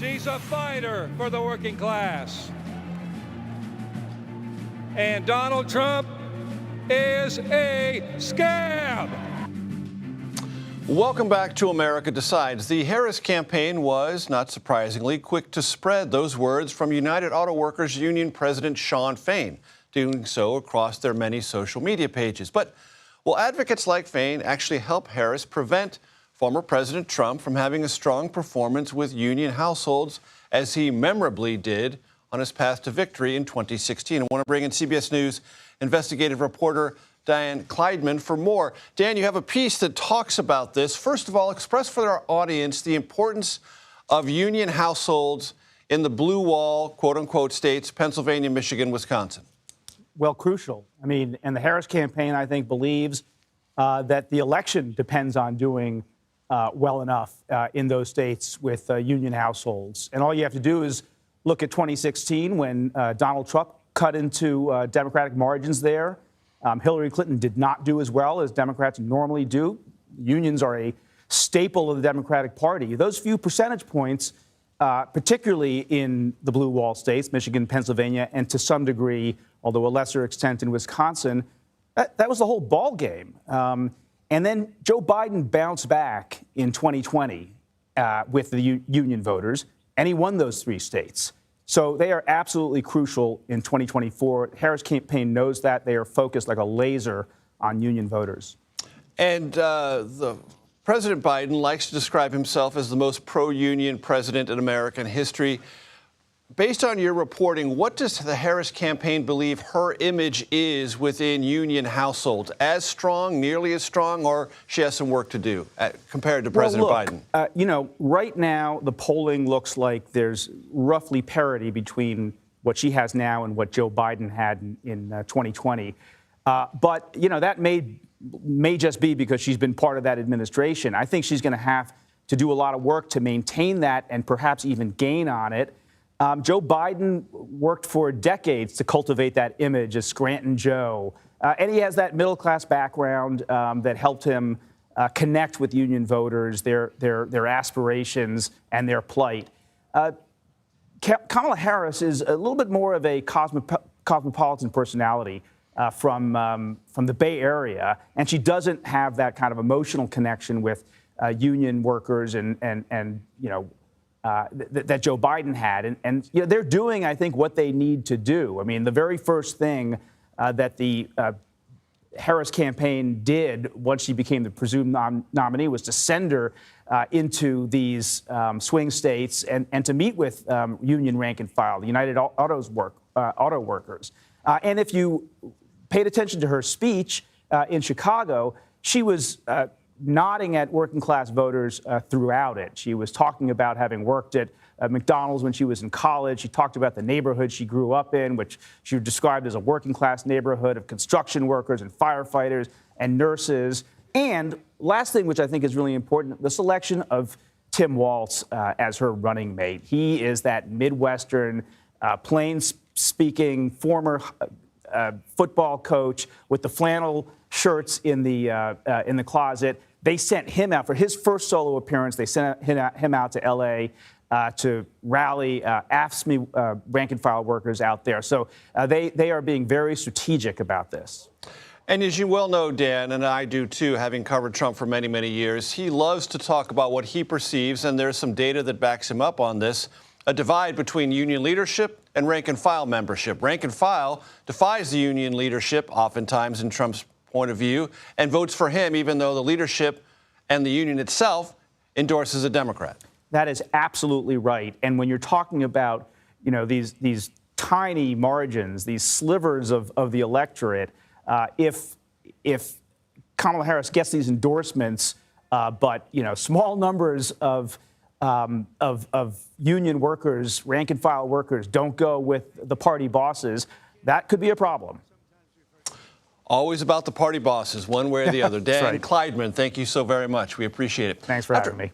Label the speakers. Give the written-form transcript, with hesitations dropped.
Speaker 1: She's a fighter for the working class. And Donald Trump is a scab.
Speaker 2: Welcome back to America Decides. The Harris campaign was, not surprisingly, quick to spread those words from United Auto Workers Union President Shawn Fain, doing so across their many social media pages. But will advocates like Fain actually help Harris prevent former President Trump from having a strong performance with union households, as he memorably did on his path to victory in 2016? I want to bring in CBS News investigative reporter Dan Klaidman for more. Dan, you have a piece that talks about this. First of all, express for our audience the importance of union households in the blue wall, quote-unquote, states, Pennsylvania, Michigan, Wisconsin.
Speaker 3: Well, crucial. I mean, and the Harris campaign, I think, believes that the election depends on doing well enough in those states with union households. And all you have to do is look at 2016 when Donald Trump cut into Democratic margins there. Hillary Clinton did not do as well as Democrats normally do. Unions are a staple of the Democratic Party. Those few percentage points, particularly in the blue wall states, Michigan, Pennsylvania, and to some degree, although a lesser extent in Wisconsin, that was the whole ball game. And then Joe Biden bounced back in 2020 with the union voters, and he won those three states. So they are absolutely crucial in 2024. Harris campaign knows that. They are focused like a laser on union voters. And
Speaker 2: the President Biden likes to describe himself as the most pro-union president in American history. Based on your reporting, what does the Harris campaign believe her image is within union households? As strong, nearly as strong, or she has some work to do compared to President Biden?
Speaker 3: You know, right now, the polling looks like there's roughly parity between what she has now and what Joe Biden had in 2020. But, you know, that may just be because she's been part of that administration. I think she's going to have to do a lot of work to maintain that and perhaps even gain on it. Joe Biden worked for decades to cultivate that image as Scranton Joe. And he has that middle-class background that helped him connect with union voters, their aspirations, and their plight. Kamala Harris is a little bit more of a cosmopolitan personality from the Bay Area, and she doesn't have that kind of emotional connection with union workers and you know, that Joe Biden had. And you know, they're doing, I think, what they need to do. I mean, the very first thing that the Harris campaign did once she became the presumed nominee was to send her into these swing states and to meet with union rank and file, the United Auto Workers. And if you paid attention to her speech in Chicago, she was nodding at working class voters throughout it. She was talking about having worked at McDonald's when she was in college. She talked about the neighborhood she grew up in, which she described as a working class neighborhood of construction workers and firefighters and nurses. And last thing, which I think is really important, the selection of Tim Walz as her running mate. He is that Midwestern, plain-speaking former football coach with the flannel shirts in the closet. They sent him out for his first solo appearance. They sent him out to L.A. To rally AFSCME rank and file workers out there. So they are being very strategic about this.
Speaker 2: And as you well know, Dan, and I do too, having covered Trump for many, many years, he loves to talk about what he perceives, and there's some data that backs him up on this, a divide between union leadership and rank and file membership. Rank and file defies the union leadership, oftentimes in Trump's point of view, and votes for him, even though the leadership and the union itself endorses a Democrat.
Speaker 3: That is absolutely right. And when you're talking about, you know, these tiny margins, these slivers of the electorate, if Kamala Harris gets these endorsements, but, you know, small numbers of union workers, rank and file workers, don't go with the party bosses, that could be a problem.
Speaker 2: Always about the party bosses, one way or the other. Dan Klaidman, thank you so very much. We appreciate it.
Speaker 3: Thanks for having me.